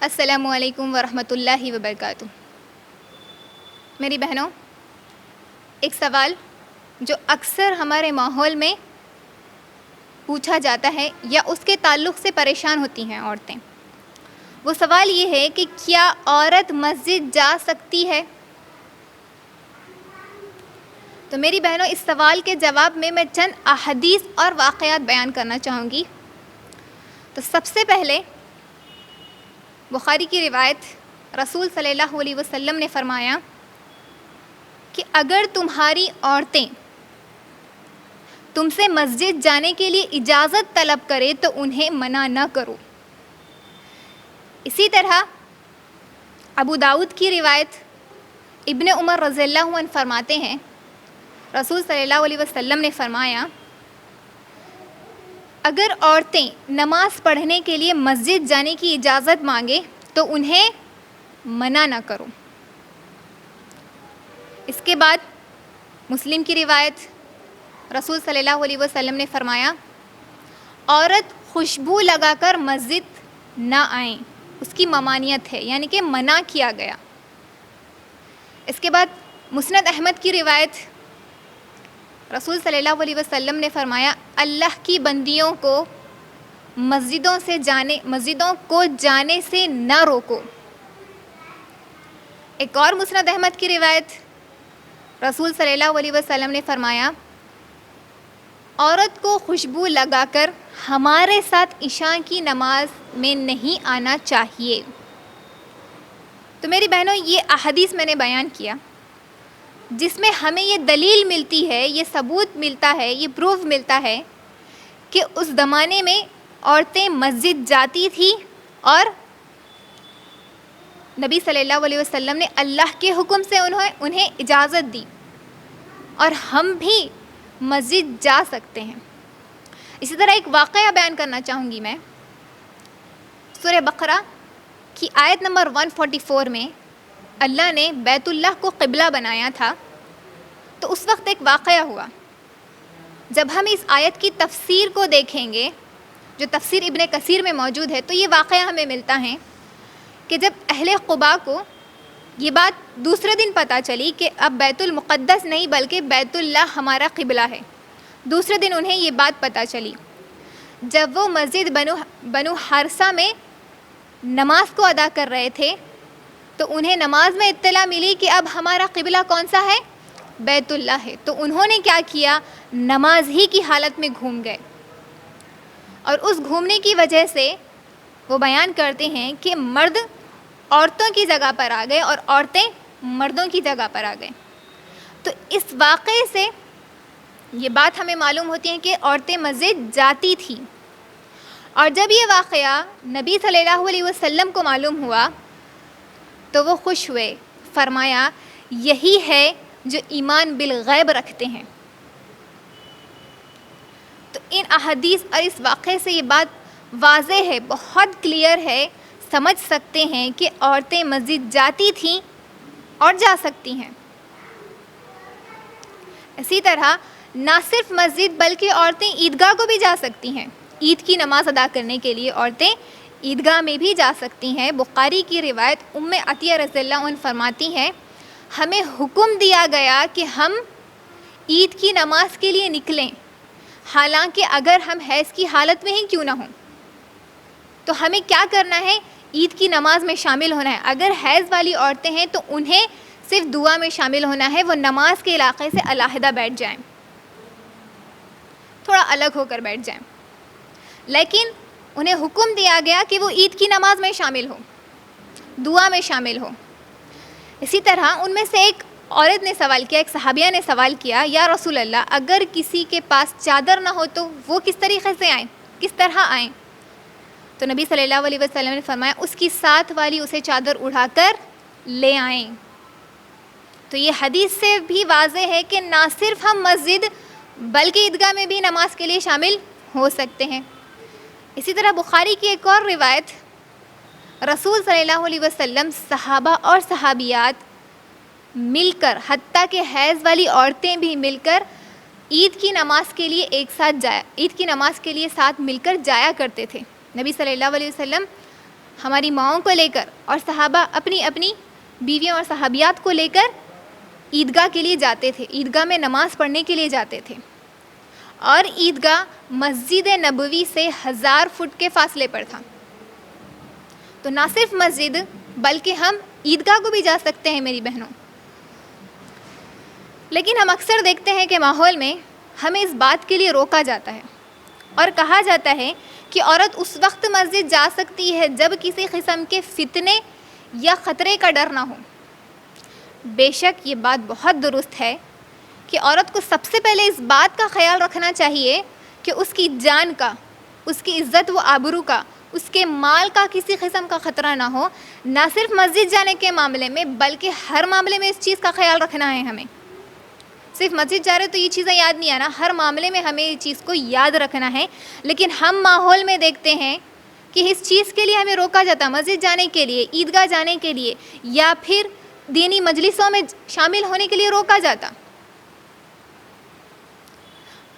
السلام علیکم ورحمۃ اللہ وبرکاتہ۔ میری بہنوں، ایک سوال جو اکثر ہمارے ماحول میں پوچھا جاتا ہے یا اس کے تعلق سے پریشان ہوتی ہیں عورتیں، وہ سوال یہ ہے کہ کیا عورت مسجد جا سکتی ہے؟ تو میری بہنوں، اس سوال کے جواب میں چند احادیث اور واقعات بیان کرنا چاہوں گی۔ تو سب سے پہلے بخاری کی روایت، رسول صلی اللہ علیہ وسلم نے فرمایا کہ اگر تمہاری عورتیں تم سے مسجد جانے کے لیے اجازت طلب کرے تو انہیں منع نہ کرو۔ اسی طرح ابو داؤد کی روایت، ابن عمر رضی اللہ عنہ فرماتے ہیں، رسول صلی اللہ علیہ وسلم نے فرمایا اگر عورتیں نماز پڑھنے کے لیے مسجد جانے کی اجازت مانگے تو انہیں منع نہ کرو۔ اس کے بعد مسلم کی روایت، رسول صلی اللہ علیہ وسلم نے فرمایا عورت خوشبو لگا کر مسجد نہ آئیں، اس کی ممانعت ہے، یعنی کہ منع کیا گیا۔ اس کے بعد مسند احمد کی روایت، رسول صلی اللہ علیہ وسلم نے فرمایا اللہ کی بندیوں کو مسجدوں کو جانے سے نہ روکو۔ ایک اور مسند احمد کی روایت، رسول صلی اللہ علیہ وسلم نے فرمایا عورت کو خوشبو لگا کر ہمارے ساتھ عشاء کی نماز میں نہیں آنا چاہیے۔ تو میری بہنوں، یہ احادیث میں نے بیان کیا جس میں ہمیں یہ دلیل ملتی ہے، یہ ثبوت ملتا ہے، یہ پروف ملتا ہے کہ اس زمانے میں عورتیں مسجد جاتی تھیں اور نبی صلی اللہ علیہ وسلم نے اللہ کے حکم سے انہیں اجازت دی، اور ہم بھی مسجد جا سکتے ہیں۔ اسی طرح ایک واقعہ بیان کرنا چاہوں گی میں۔ سورہ بقرہ کی آیت نمبر 144 میں اللہ نے بیت اللہ کو قبلہ بنایا تھا، تو اس وقت ایک واقعہ ہوا۔ جب ہم اس آیت کی تفسیر کو دیکھیں گے، جو تفسیر ابن کثیر میں موجود ہے، تو یہ واقعہ ہمیں ملتا ہے کہ جب اہل قباء کو یہ بات دوسرے دن پتہ چلی کہ اب بیت المقدس نہیں بلکہ بیت اللہ ہمارا قبلہ ہے، دوسرے دن انہیں یہ بات پتہ چلی، جب وہ مسجد بنو حارثہ میں نماز کو ادا کر رہے تھے تو انہیں نماز میں اطلاع ملی کہ اب ہمارا قبلہ کون سا ہے؟ بیت اللہ ہے۔ تو انہوں نے کیا کیا؟ نماز ہی کی حالت میں گھوم گئے، اور اس گھومنے کی وجہ سے وہ بیان کرتے ہیں کہ مرد عورتوں کی جگہ پر آ گئے اور عورتیں مردوں کی جگہ پر آ گئے۔ تو اس واقعے سے یہ بات ہمیں معلوم ہوتی ہے کہ عورتیں مسجد جاتی تھیں، اور جب یہ واقعہ نبی صلی اللہ علیہ وسلم کو معلوم ہوا تو وہ خوش ہوئے، فرمایا یہی ہے جو ایمان بالغیب رکھتے ہیں۔ تو ان احادیث اور اس واقعے سے یہ بات واضح ہے، بہت کلیئر ہے، سمجھ سکتے ہیں کہ عورتیں مسجد جاتی تھیں اور جا سکتی ہیں۔ اسی طرح نہ صرف مسجد بلکہ عورتیں عیدگاہ کو بھی جا سکتی ہیں۔ عید کی نماز ادا کرنے کے لیے عورتیں عیدگاہ میں بھی جا سکتی ہیں۔ بخاری کی روایت ام عطیہ رضی اللہ عنہ فرماتی ہیں ہمیں حکم دیا گیا کہ ہم عید کی نماز کے لیے نکلیں، حالانکہ اگر ہم حیض کی حالت میں ہی کیوں نہ ہوں، تو ہمیں کیا کرنا ہے؟ عید کی نماز میں شامل ہونا ہے۔ اگر حیض والی عورتیں ہیں تو انہیں صرف دعا میں شامل ہونا ہے، وہ نماز کے علاقے سے علیحدہ بیٹھ جائیں، تھوڑا الگ ہو کر بیٹھ جائیں، لیکن انہیں حکم دیا گیا کہ وہ عید کی نماز میں شامل ہو، دعا میں شامل ہو۔ اسی طرح ان میں سے ایک عورت نے سوال کیا، ایک صحابیہ نے سوال کیا، یا رسول اللہ اگر کسی کے پاس چادر نہ ہو تو وہ کس طریقے سے آئیں، کس طرح آئیں؟ تو نبی صلی اللہ علیہ وسلم نے فرمایا اس کی ساتھ والی اسے چادر اڑا کر لے آئیں۔ تو یہ حدیث سے بھی واضح ہے کہ نہ صرف ہم مسجد بلکہ عیدگاہ میں بھی نماز کے لیے شامل ہو سکتے ہیں۔ اسی طرح بخاری کی ایک اور روایت، رسول صلی اللہ علیہ وسلم صحابہ اور صحابیات مل کر، حتیٰ کہ حیض والی عورتیں بھی مل کر عید کی نماز کے لیے ساتھ مل کر جایا کرتے تھے۔ نبی صلی اللہ علیہ وسلم ہماری ماؤں کو لے کر، اور صحابہ اپنی اپنی بیویوں اور صحابیات کو لے کر عیدگاہ کے لیے جاتے تھے، عیدگاہ میں نماز پڑھنے کے لیے جاتے تھے. اور عیدگاہ مسجد نبوی سے 1000 فٹ کے فاصلے پر تھا. تو نہ صرف مسجد بلکہ ہم عیدگاہ کو بھی جا سکتے ہیں میری بہنوں. لیکن ہم اکثر دیکھتے ہیں کہ ماحول میں ہمیں اس بات کے لیے روکا جاتا ہے اور کہا جاتا ہے کہ عورت اس وقت مسجد جا سکتی ہے جب کسی قسم کے فتنے یا خطرے کا ڈر نہ ہو. بے شک یہ بات بہت درست ہے کہ عورت کو سب سے پہلے اس بات کا خیال رکھنا چاہیے کہ اس کی جان کا، اس کی عزت و آبرو کا، اس کے مال کا کسی قسم کا خطرہ نہ ہو. نہ صرف مسجد جانے کے معاملے میں بلکہ ہر معاملے میں اس چیز کا خیال رکھنا ہے. ہمیں صرف مسجد جا رہے تو یہ چیزیں یاد نہیں آنا، ہر معاملے میں ہمیں یہ چیز کو یاد رکھنا ہے. لیکن ہم ماحول میں دیکھتے ہیں کہ اس چیز کے لیے ہمیں روکا جاتا ہے، مسجد جانے کے لیے، عیدگاہ جانے کے لیے، یا پھر دینی مجلسوں میں شامل ہونے کے لیے روکا جاتا.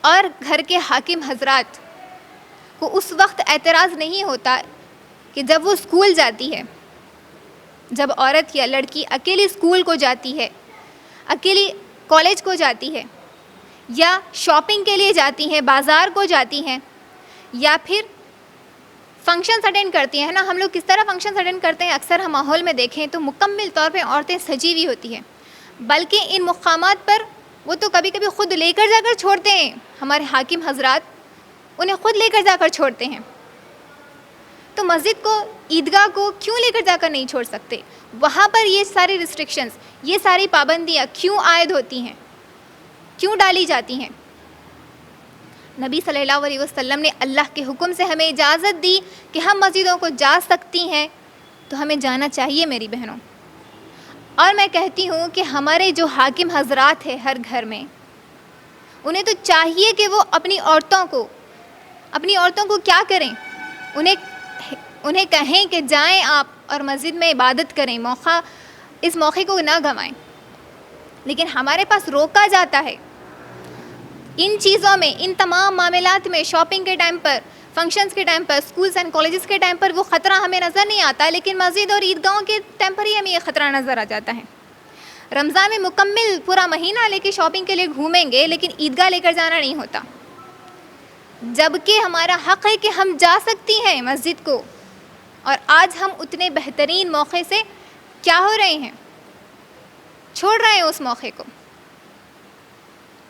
اور گھر کے حاکم حضرات کو اس وقت اعتراض نہیں ہوتا کہ جب وہ اسکول جاتی ہے، جب عورت یا لڑکی اکیلی اسکول کو جاتی ہے، اکیلی کالج کو جاتی ہے، یا شاپنگ کے لیے جاتی ہیں، بازار کو جاتی ہیں، یا پھر فنکشنز اٹینڈ کرتی ہیں. نا ہم لوگ کس طرح فنکشنز اٹینڈ کرتے ہیں، اکثر ہم ماحول میں دیکھیں تو مکمل طور پہ عورتیں سجی ہوئی ہوتی ہیں، بلکہ ان مقامات پر وہ تو کبھی کبھی خود لے کر جا کر چھوڑتے ہیں. ہمارے حاکم حضرات انہیں خود لے کر جا کر چھوڑتے ہیں. تو مسجد کو، عیدگاہ کو کیوں لے کر جا کر نہیں چھوڑ سکتے؟ وہاں پر یہ ساری ریسٹرکشنز، یہ ساری پابندیاں کیوں عائد ہوتی ہیں، کیوں ڈالی جاتی ہیں؟ نبی صلی اللہ علیہ وسلم نے اللہ کے حکم سے ہمیں اجازت دی کہ ہم مسجدوں کو جا سکتی ہیں، تو ہمیں جانا چاہیے میری بہنوں. اور میں کہتی ہوں کہ ہمارے جو حاکم حضرات ہیں ہر گھر میں، انہیں تو چاہیے کہ وہ اپنی عورتوں کو کیا کریں، انہیں کہیں کہ جائیں آپ اور مسجد میں عبادت کریں، اس موقع کو نہ گنوائیں. لیکن ہمارے پاس روکا جاتا ہے ان چیزوں میں، ان تمام معاملات میں. شاپنگ کے ٹائم پر، فنکشنز کے time per, schools and colleges کے ٹائم پر وہ خطرہ ہمیں نظر نہیں آتا، لیکن مسجد اور عیدگاہوں کے ٹائم پر ہی ہمیں یہ خطرہ نظر آ جاتا ہے. رمضان میں مکمل پورا مہینہ لے کے شاپنگ کے لیے گھومیں گے، لیکن عیدگاہ لے کر جانا نہیں ہوتا. جبکہ ہمارا حق ہے کہ ہم جا سکتی ہیں مسجد کو. اور آج ہم اتنے بہترین موقع سے کیا ہو رہے ہیں، چھوڑ رہے ہیں اس موقع کو.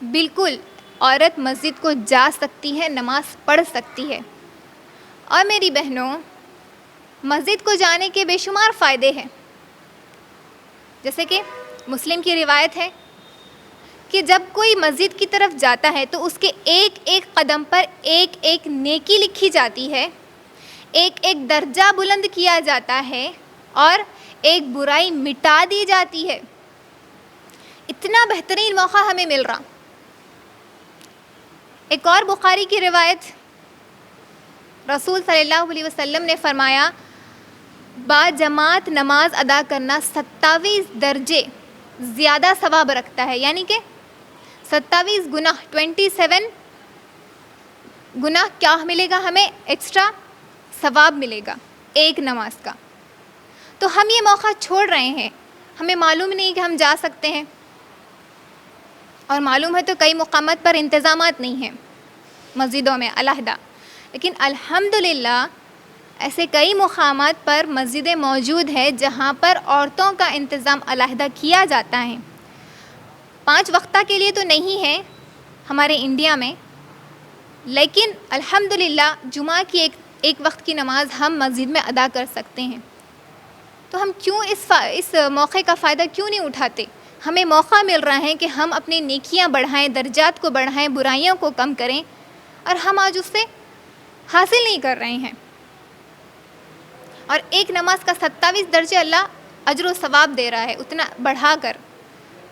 بالکل عورت مسجد کو جا سکتی ہے، نماز پڑھ سکتی ہے. اور میری بہنوں، مسجد کو جانے کے بے شمار فائدے ہیں. جیسے کہ مسلم کی روایت ہے کہ جب کوئی مسجد کی طرف جاتا ہے تو اس کے ایک ایک قدم پر ایک ایک نیکی لکھی جاتی ہے، ایک ایک درجہ بلند کیا جاتا ہے، اور ایک برائی مٹا دی جاتی ہے. اتنا بہترین موقع ہمیں مل رہا. ایک اور بخاری کی روایت، رسول صلی اللہ علیہ وسلم نے فرمایا، با جماعت نماز ادا کرنا 27 درجے زیادہ ثواب رکھتا ہے. یعنی کہ 27 گناہ، 27 گناہ کیا ملے گا ہمیں؟ ایکسٹرا ثواب ملے گا ایک نماز کا. تو ہم یہ موقع چھوڑ رہے ہیں. ہمیں معلوم نہیں کہ ہم جا سکتے ہیں، اور معلوم ہے تو کئی مقامات پر انتظامات نہیں ہیں مسجدوں میں علیحدہ. لیکن الحمدللہ ایسے کئی مقامات پر مسجدیں موجود ہیں جہاں پر عورتوں کا انتظام علیحدہ کیا جاتا ہے. 5 وقتہ کے لیے تو نہیں ہے ہمارے انڈیا میں، لیکن الحمدللہ جمعہ کی ایک وقت کی نماز ہم مسجد میں ادا کر سکتے ہیں. تو ہم کیوں اس موقع کا فائدہ کیوں نہیں اٹھاتے؟ ہمیں موقع مل رہا ہے کہ ہم اپنی نیکیاں بڑھائیں، درجات کو بڑھائیں، برائیوں کو کم کریں، اور ہم آج اس سے حاصل نہیں کر رہے ہیں. اور ایک نماز کا 27 درجے اللہ اجر و ثواب دے رہا ہے، اتنا بڑھا کر،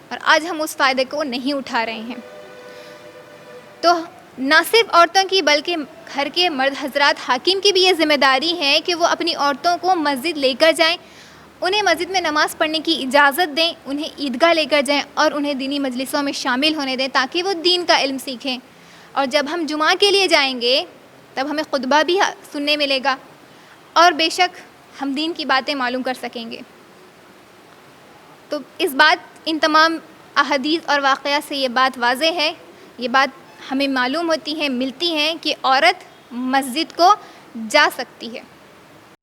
اور آج ہم اس فائدے کو نہیں اٹھا رہے ہیں. تو نہ صرف عورتوں کی بلکہ گھر کے مرد حضرات حاکم کی بھی یہ ذمہ داری ہے کہ وہ اپنی عورتوں کو مسجد لے کر جائیں، انہیں مسجد میں نماز پڑھنے کی اجازت دیں، انہیں عیدگاہ لے کر جائیں، اور انہیں دینی مجلسوں میں شامل ہونے دیں تاکہ وہ دین کا علم سیکھیں. اور جب ہم جمعہ کے لیے جائیں گے تب ہمیں خطبہ بھی سننے ملے گا. اور بے شک ہم دین کی باتیں معلوم کر سکیں گے. تو ان تمام احادیث اور واقعات سے یہ بات واضح ہے، یہ بات ہمیں معلوم ہوتی ہے، ملتی ہے کہ عورت مسجد کو جا سکتی ہے.